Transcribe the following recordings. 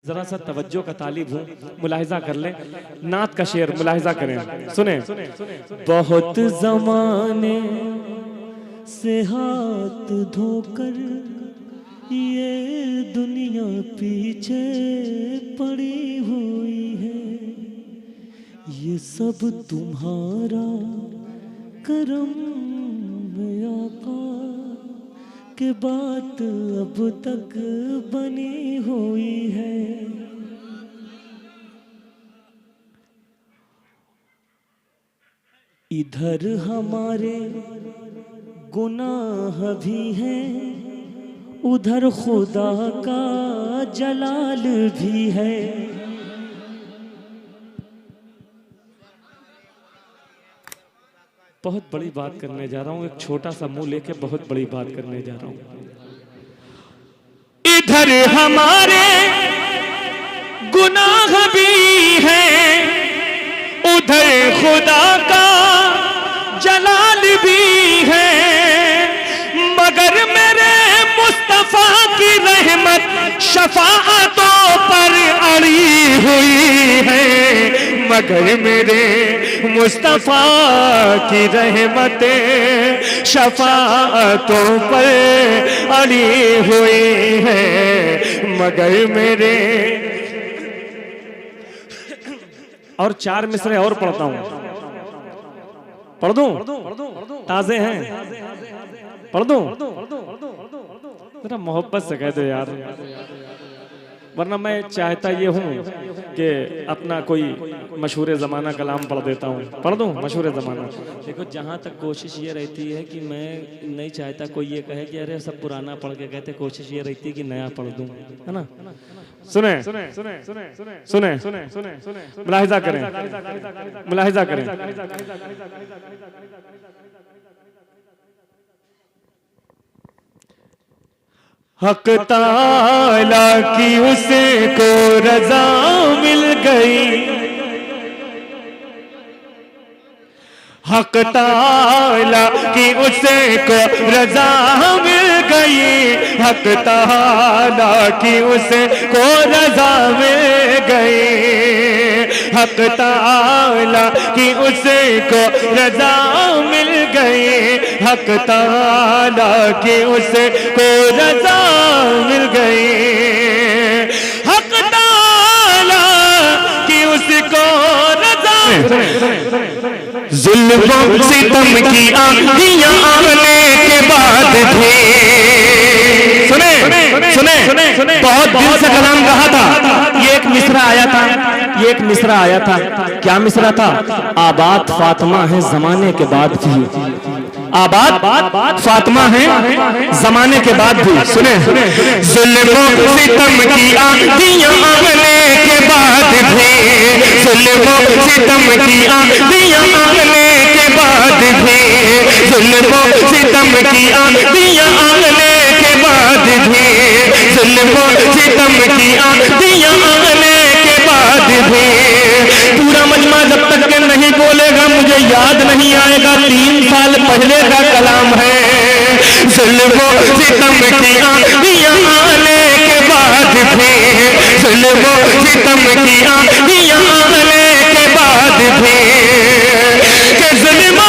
जरा सा तवज्जो का तालिब हूँ, मुलाहिजा कर लें। नात का शेर मुलाहिजा करें, सुने। बहुत जमाने से हाथ धोकर ये दुनिया पीछे पड़ी हुई है, ये सब तुम्हारा करम है आका, के बात अब तक बनी हुई है। इधर हमारे गुनाह भी हैं, उधर खुदा का जलाल भी है। बहुत बड़ी बात करने जा रहा हूं, एक छोटा सा मुंह लेके बहुत बड़ी बात करने जा रहा हूं। इधर हमारे गुनाह भी हैं, उधर खुदा का जलाल भी है, मगर मेरे मुस्तफा की रहमत शफाअतों पर अड़ी हुई है, मगर मेरे मुस्तफा की रहमतें शफाअतों पर अड़ी हुई है, मगर मेरे। और चार मिसरे और पढ़ता हूं, पढ़ दूं? ताजे हैं, पढ़ दूं? जरा मोहब्बत से कह दो यार, वरना मैं चाहता ये हूँ कि अपना कोई मशहूर ज़माना कलाम पढ़ देता हूँ। पढ़ दूँ मशहूर ज़माना? देखो, जहाँ तक कोशिश ये रहती है कि मैं नहीं चाहता कोई ये कहे कि अरे सब पुराना पढ़ के कहते, कोशिश ये रहती है कि नया पढ़ दूँ, है ना। सुने सुने सुने सुने सुने सुने सुने सुने मुलाहिजा करें, मुलाहिजा करें। हक ताला की उसे को रजा मिल गई, हक ताला की उसे को रजा मिल गई, हक ताला की उसे को रजा मिल गई, हक ताला की उसे को रजा मिल गई, हक ताला की उसे को रजा मिल गई, हक ताला की उसको रजा। जुल्म सितम की आंधियां आने के बाद भी, सुने सुने बहुत दिल से कलाम कहा था। ये एक मिसरा आया था, ये एक मिसरा आया था। क्या मिसरा था? आबाद फातिमा है जमाने के बाद भी, आबाद फातिमा है जमाने के बाद भी। सुने, जुल्म सितम की आंधियां आने के बाद भी, जुल्म सितम की आंधियां आने के बाद भी, जुल्म सितम की आंधियां आने के बाद भी, जुल्म सितम की आंधियां आने के बाद भी, पूरा मजमा जब तक के नहीं बोलेगा मुझे याद नहीं आएगा 3 साल पहले का कलाम है। जुल्म सितम की आंधियां आने के बाद भी, जुल्म सितम की आंधियां आने के बाद भी, कि जुल्म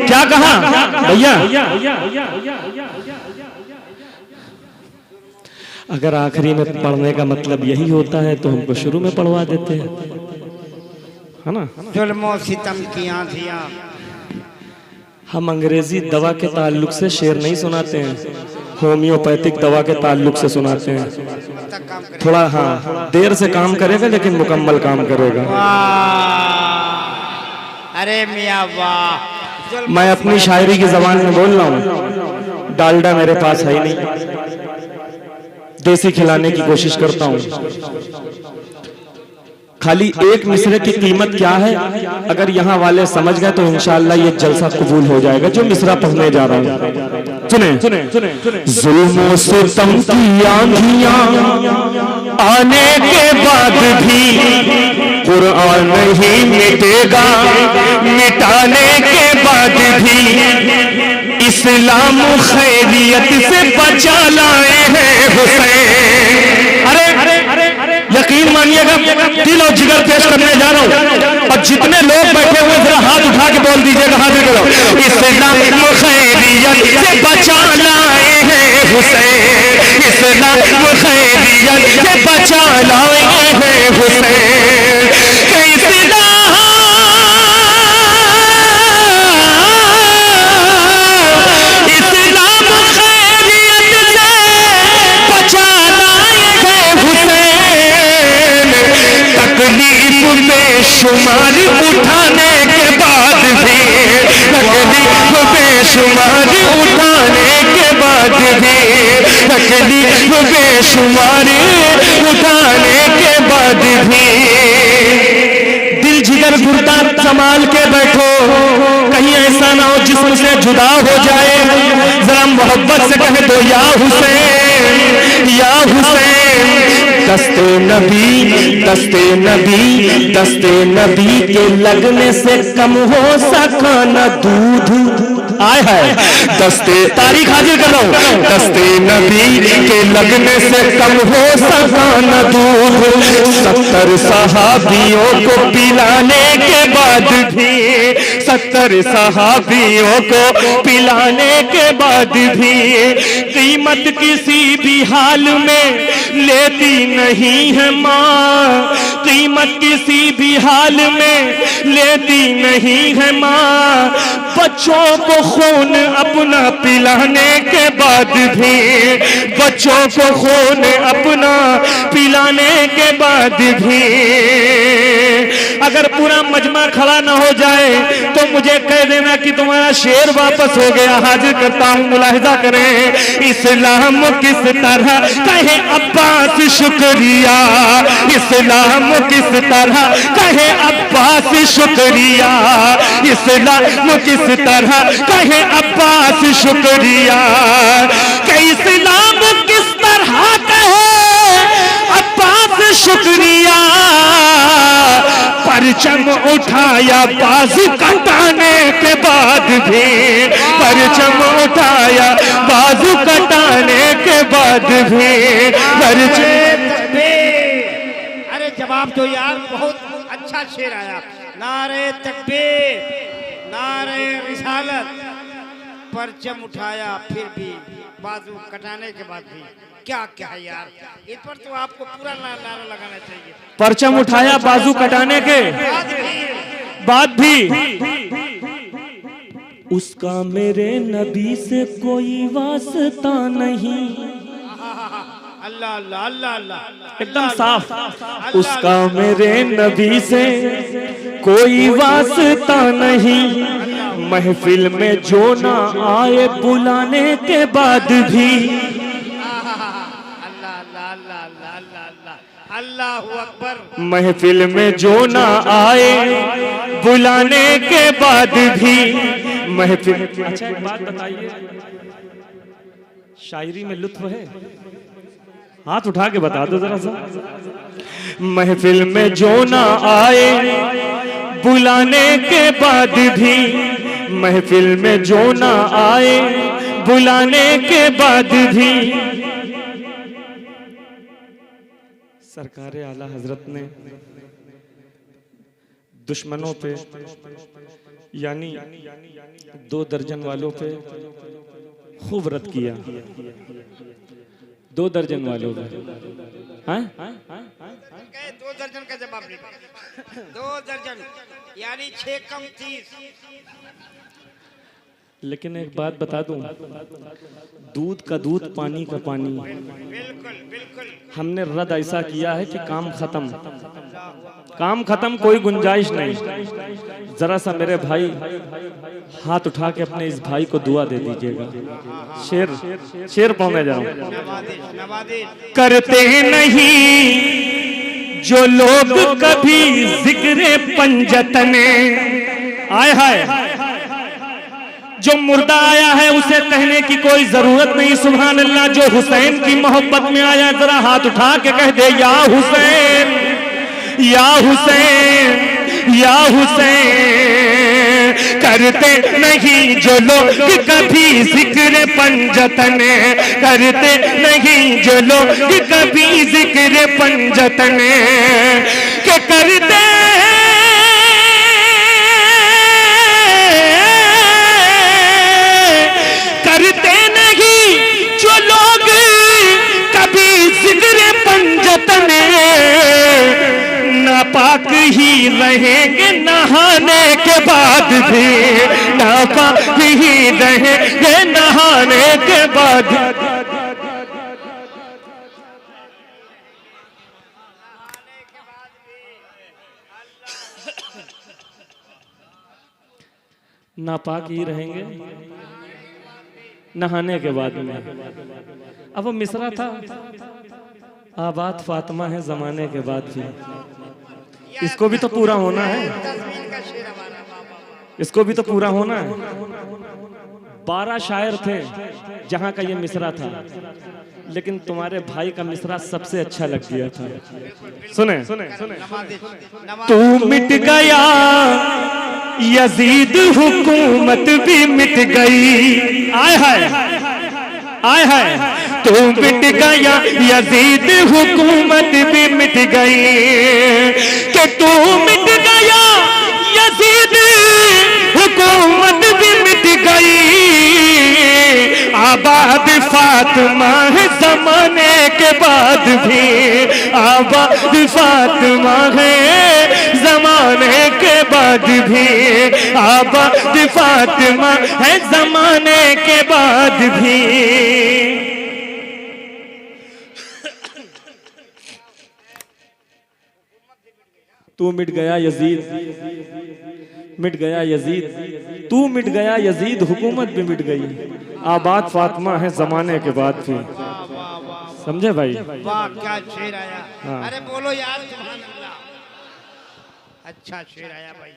क्या कहा भैया? अगर आखिरी में पढ़ने का मतलब यही होता है तो हमको शुरू में पढ़वा देते हैं, है ना। जुल्म सितम की आंधियां। हम अंग्रेजी दवा के ताल्लुक से शेर नहीं सुनाते हैं, होम्योपैथिक दवा के ताल्लुक से सुनाते हैं। थोड़ा हाँ देर से काम करेगा लेकिन मुकम्मल काम करेगा। अरे मियां वाह, मैं अपनी शायरी की जबान में बोल रहा हूँ, डालडा मेरे पास है ही नहीं, देसी खिलाने की कोशिश करता हूँ। खाली एक मिसरे की कीमत क्या है, अगर यहाँ वाले समझ गए तो इंशाअल्लाह ये जलसा कबूल हो जाएगा। जो मिसरा पढ़ने जा रहा हूँ सुने, जुल्म सितम की आंधियां आने के बाद भी कुरान नहीं मिटेगा, मिटाने के बाद भी इस्लाम खैरियत से बचा लाए हैं हुसैन। अरे यकीन मानिएगा, दिल और जिगर पेश करने जा रहा हूं, और जितने लोग बैठे हुए जरा हाथ उठा के बोल दीजिएगा, हाथ करो, इस्लाम खैरियत से बचा लाए हैं हुसैन, इस्लाम खैरियत से बचा लाए हैं हुसैन। बेशुमार उठाने के बाद भी, तकलीफ बेशुमार उठाने के बाद भी, तकलीफ बेशुमार उठाने के बाद भी दिल जिगर गुर्दा संभाल के बैठो, कहीं ऐसा ना हो जिस्म से जुदा हो जाए। जरा मोहब्बत से कहे तो या हुसैन, या हुसैन। दस्ते नबी, दस्ते नबी, दस्ते नबी के लगने से कम हो सका न दूध। आए है दस्ते, तारीख हाजिर कर रहा हूं, दस्ते नबी के लगने से कम हो सका न दूध। 70 सहाबियों को पिलाने के बाद भी, 70 सहाबियों को पिलाने के बाद भी कीमत किसी भी हाल में लेती नहीं है माँ, कीमत किसी भी हाल में लेती नहीं है माँ। बच्चों को खून अपना पिलाने के बाद भी, बच्चों को खून अपना पिलाने के बाद भी अगर पूरा मजमा खड़ा ना हो जाए तो मुझे कह देना कि तुम्हारा शेर वापस हो गया। हाजिर करता हूं, मुलाहिजा करें इस्लाम किस तरह कहे अब्बास शुक्रिया, इस्लाम किस तरह कहे अब्बास शुक्रिया, इस्लाम किस तरह कहे अब्बास शुक्रिया, कि इस्लाम किस तरह कहे अब्बास शुक्रिया। परचम उठाया बाजू कटाने के बाद भी, परचम उठाया बाजू कटाने के बाद भी अरे जवाब दो यार, बहुत अच्छा शेर आया। नारे तकबीर, नारे रिसालत, परचम उठाया फिर भी बाजू कटाने के बाद भी, क्या क्या है यार, इस पर तो आपको पूरा नारा लगाना चाहिए। परचम उठाया बाजू कटाने के बाद भी उसका मेरे नबी से कोई वास्ता नहीं। अल्लाह अल्लाह अल्लाह अल्लाह, एकदम साफ। उसका मेरे नबी से कोई वास्ता नहीं, महफिल में जो ना आए बुलाने के बाद भी। अल्लाहु अकबर। महफिल में जो ना आए बुलाने के बाद भी महफिल। अच्छा एक बात बताइए, शायरी में लुत्फ है? हाथ उठा के बता दो जरा सा। महफिल में जो ना आए बुलाने के बाद भी, महफिल में जो ना आए बुलाने के बाद भी सरकार आला हजरत ने दुश्मनों पे यानी 2 दर्जन वालों पे खूब रद्द किया। 2 दर्जन वालों पे, हाँ? 2 दर्जन का जवाब नहीं, 2 दर्जन यानी 6 कम 30। लेकिन एक बात बता दूं, दूध का दूध पानी का पानी। बिल्कुल बिल्कुल। हमने रद्द ऐसा किया है कि काम खत्म, काम खत्म, कोई गुंजाइश नहीं। जरा सा मेरे भाई हाथ उठा के अपने इस भाई को दुआ दे दीजिएगा। शेर शेर पढ़ने जा रहा हूं। नवादिश करते नहीं जो लोग कभी जिक्र पंजतने आए हाय, जो मुर्दा आया है उसे कहने की कोई जरूरत नहीं। सुभान अल्लाह। जो हुसैन की मोहब्बत में आया जरा हाथ उठा के कह दे या हुसैन या हुसैन या हुसैन। करते नहीं जो लोग कभी जिक्र पंजतने, करते नहीं जो लोग कभी जिक्र पंजतने के करते करते नहीं जो लोग कभी जिक्र पंजतने नापाक ही रहेंगे नहाने के बाद भी, नापाक ही रहेंगे नहाने के बाद। नापाक ही रहेंगे नहाने के बाद में। अब वो मिसरा था, आबाद फातिमा है जमाने के बाद भी। इसको भी तो पूरा होना है, इसको भी तो पूरा होना है। 12 शायर थे जहां का ये मिसरा था, लेकिन तुम्हारे भाई का मिसरा सबसे अच्छा लग गया था। सुने, तू मिट गया यजीद हुकूमत भी मिट गई। आय हाय आय हाय। तू मिट गया यजीद हुकूमत भी मिट गई, कि तू मिट गया यजीद हुकूमत भी मिट गई। आबाद फातिमा है जमाने के बाद भी, आबाद फातिमा है जमाने के बाद भी, आबाद फातिमा है जमाने के बाद भी। तू मिट गया यजीद, मिट गया यजीद, तू मिट गया यजीद हुकूमत भी मिट गई। आबाद फातिमा है जमाने के बाद भी। समझे भाई? वाह क्या शेर आया। हाँ। अरे बोलो यार सुभान अल्लाह। अच्छा शेर आया भाई,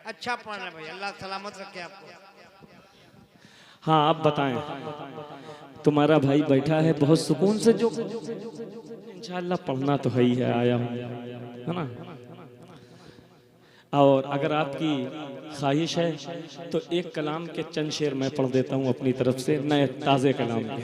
अच्छा पढ़ रहे भाई, अल्लाह सलामत रखे आपको। हाँ आप बताएं, तुम्हारा भाई बैठा है बहुत सुकून से, जो इंशाअल्लाह पढ़ना तो है ही है, आया हूँ, है ना। और अगर आपकी ख्वाहिश है तो एक कलाम के चंद शेर मैं पढ़ देता हूँ अपनी तरफ से, नए ताज़े कलाम के।